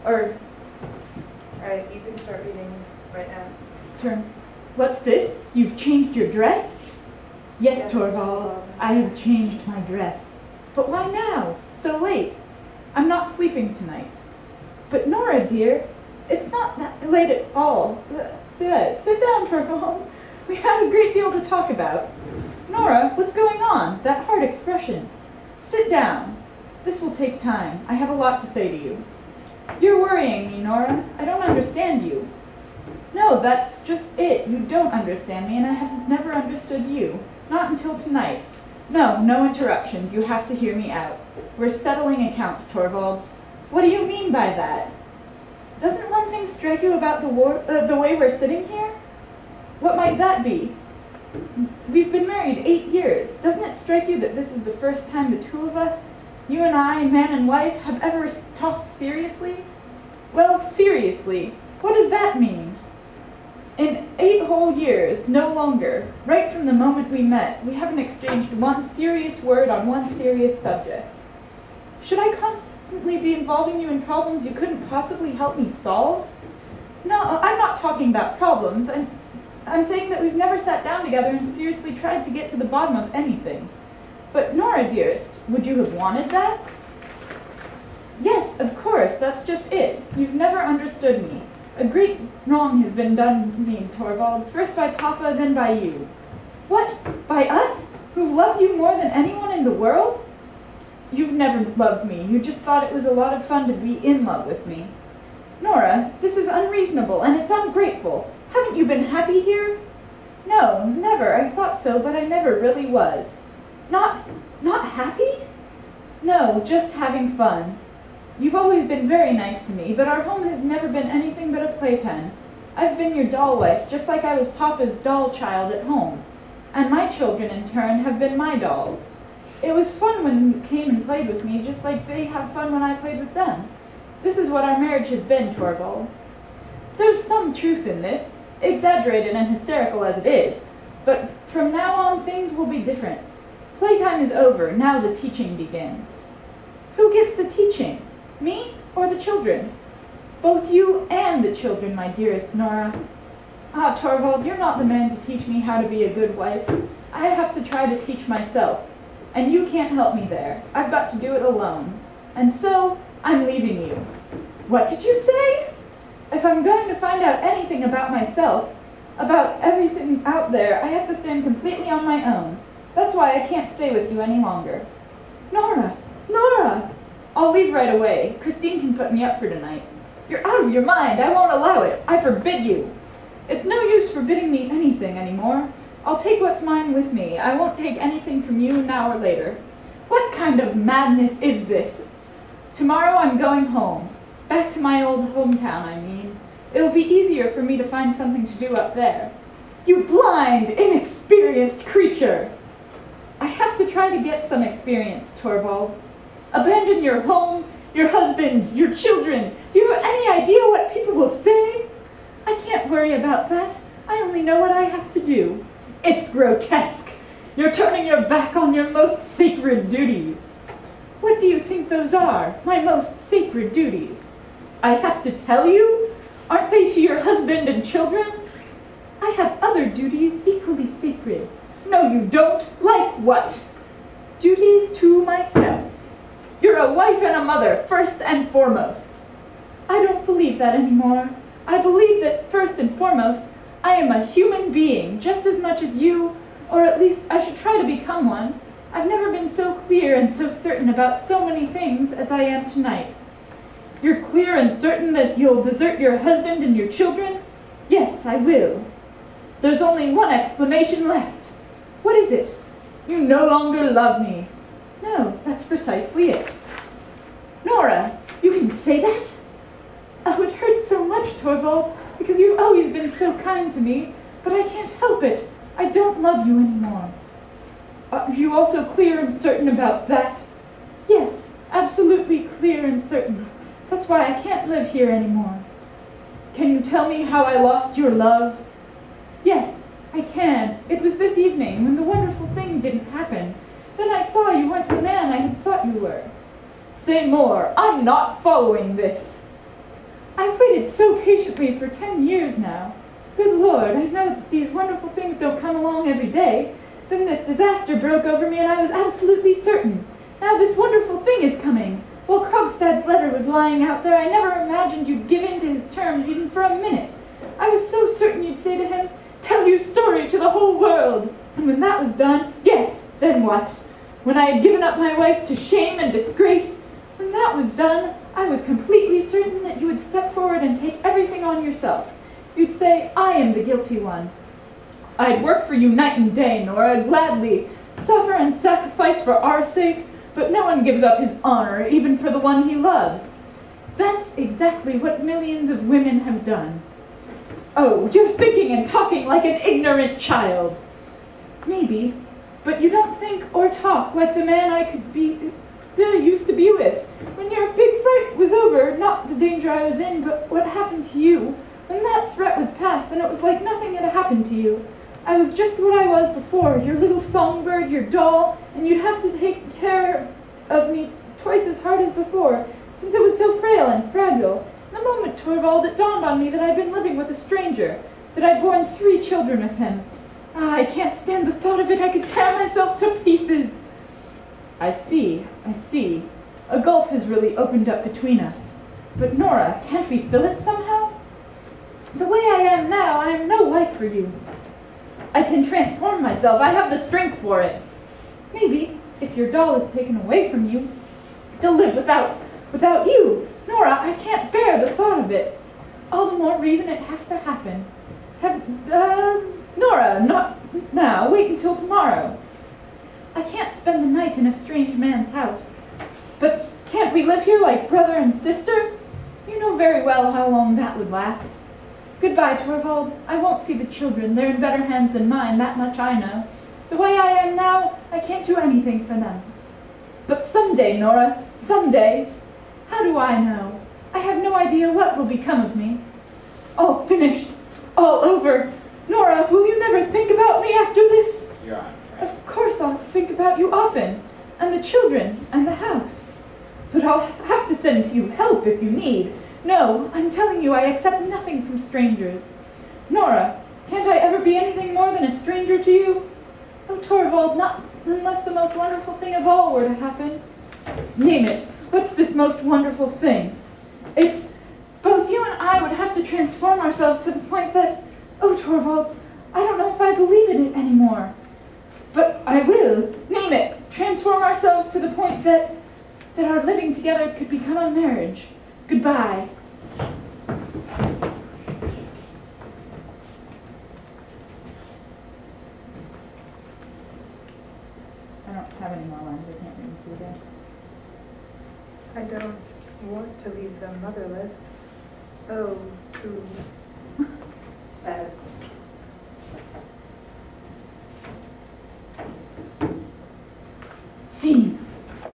Alright, you can start reading right now. Turn. What's this? You've changed your dress? Yes, Torvald, Torvald. I have changed my dress. But why now? So late. I'm not sleeping tonight. But Nora, dear, it's not that late at all. Sit down, Torvald. We have a great deal to talk about. Nora, what's going on? That hard expression. Sit down. This will take time. I have a lot to say to you. You're worrying me, Nora. I don't understand you. No, that's just it. You don't understand me, and I have never understood you. Not until tonight. No interruptions. You have to hear me out. We're settling accounts, Torvald. What do you mean by that? Doesn't one thing strike you about the way we're sitting here? What might that be? We've been married 8 years. Doesn't it strike you that this is the first time the two of us, you and I, man and wife, have ever talked seriously? Well, seriously, what does that mean? In 8 whole years, no longer, right from the moment we met, we haven't exchanged one serious word on one serious subject. Should I constantly be involving you in problems you couldn't possibly help me solve? No, I'm not talking about problems. I'm saying that we've never sat down together and seriously tried to get to the bottom of anything. But Nora, dearest, would you have wanted that? Yes, of course, that's just it. You've never understood me. A great wrong has been done to me, Torvald, first by Papa, then by you. What? By us? Who've loved you more than anyone in the world? You've never loved me. You just thought it was a lot of fun to be in love with me. Nora, this is unreasonable, and it's ungrateful. Haven't you been happy here? No, never. I thought so, but I never really was. Not happy? No, just having fun. You've always been very nice to me, but our home has never been anything but a playpen. I've been your doll wife, just like I was Papa's doll child at home. And my children, in turn, have been my dolls. It was fun when you came and played with me, just like they have fun when I played with them. This is what our marriage has been, Torvald. There's some truth in this, exaggerated and hysterical as it is, but from now on things will be different. Playtime is over, now the teaching begins. Who gets the teaching? Me or the children? Both you and the children, my dearest Nora. Ah, Torvald, you're not the man to teach me how to be a good wife. I have to try to teach myself, and you can't help me there. I've got to do it alone. And so, I'm leaving you. What did you say? If I'm going to find out anything about myself, about everything out there, I have to stand completely on my own. That's why I can't stay with you any longer. Nora! Nora! I'll leave right away. Christine can put me up for tonight. You're out of your mind. I won't allow it. I forbid you. It's no use forbidding me anything anymore. I'll take what's mine with me. I won't take anything from you now or later. What kind of madness is this? Tomorrow I'm going home. Back to my old hometown, I mean. It'll be easier for me to find something to do up there. You blind, inexperienced creature! I have to try to get some experience, Torvald. Abandon your home, your husband, your children. Do you have any idea what people will say? I can't worry about that. I only know what I have to do. It's grotesque. You're turning your back on your most sacred duties. What do you think those are, my most sacred duties? I have to tell you? Aren't they to your husband and children? I have other duties equally sacred. No, you don't. Like what? Duties to myself. You're a wife and a mother, first and foremost. I don't believe that anymore. I believe that, first and foremost, I am a human being, just as much as you, or at least I should try to become one. I've never been so clear and so certain about so many things as I am tonight. You're clear and certain that you'll desert your husband and your children? Yes, I will. There's only one explanation left. What is it? You no longer love me. No, that's precisely it. Nora, you can say that? Oh, it hurts so much, Torvald, because you've always been so kind to me, but I can't help it. I don't love you anymore. Are you also clear and certain about that? Yes, absolutely clear and certain. That's why I can't live here anymore. Can you tell me how I lost your love? Yes, I can. It was this evening, when the wonderful thing didn't happen. Then I saw you weren't the man I had thought you were. Say more. I'm not following this. I've waited so patiently for 10 years now. Good Lord, I know that these wonderful things don't come along every day. Then this disaster broke over me and I was absolutely certain. Now this wonderful thing is coming. While Krogstad's letter was lying out there, I never imagined you'd give in to his terms even for a minute. I was so certain you'd say to him, "Tell your story to the whole world." And when that was done, yes, then what? When I had given up my wife to shame and disgrace, when that was done, I was completely certain that you would step forward and take everything on yourself. You'd say, "I am the guilty one. I'd work for you night and day, Nora, gladly, suffer and sacrifice for our sake, but no one gives up his honor, even for the one he loves." That's exactly what millions of women have done. Oh, you're thinking and talking like an ignorant child. Maybe, but you don't think or talk like the man I used to be with. When your big fright was over, not the danger I was in, but what happened to you, when that threat was past and it was like nothing had happened to you. I was just what I was before, your little songbird, your doll, and you'd have to take care of me twice as hard as before, since it was so frail and fragile. In a moment, Torvald, it dawned on me that I'd been living with a stranger, that I'd borne 3 children with him. Ah, I can't stand the thought of it. I could tear myself to pieces. I see. A gulf has really opened up between us. But Nora, can't we fill it somehow? The way I am now, I am no wife for you. I can transform myself. I have the strength for it. Maybe, if your doll is taken away from you, to live without you. Nora, I can't bear the thought of it. All the more reason it has to happen. Nora, not now. Wait until tomorrow. I can't spend the night in a strange man's house. But can't we live here like brother and sister? You know very well how long that would last. Goodbye, Torvald. I won't see the children. They're in better hands than mine, that much I know. The way I am now, I can't do anything for them. But someday, Nora, someday. How do I know? I have no idea what will become of me. All finished. All over. Nora, will you never think about me after this? You're on, Frank. Of course I'll think about you often. And the children, and the house. But I'll have to send to you help if you need. No, I'm telling you, I accept nothing from strangers. Nora, can't I ever be anything more than a stranger to you? Oh, Torvald, not unless the most wonderful thing of all were to happen. Name it. What's this most wonderful thing? It's both you and I would have to transform ourselves to the point that, oh, Torvald, I don't know if I believe in it anymore. But I will. Name it. Transform ourselves to the point that our living together could become a marriage. Goodbye. I don't have any more lines. I can't read them through there. I don't want to leave them motherless. Oh, true.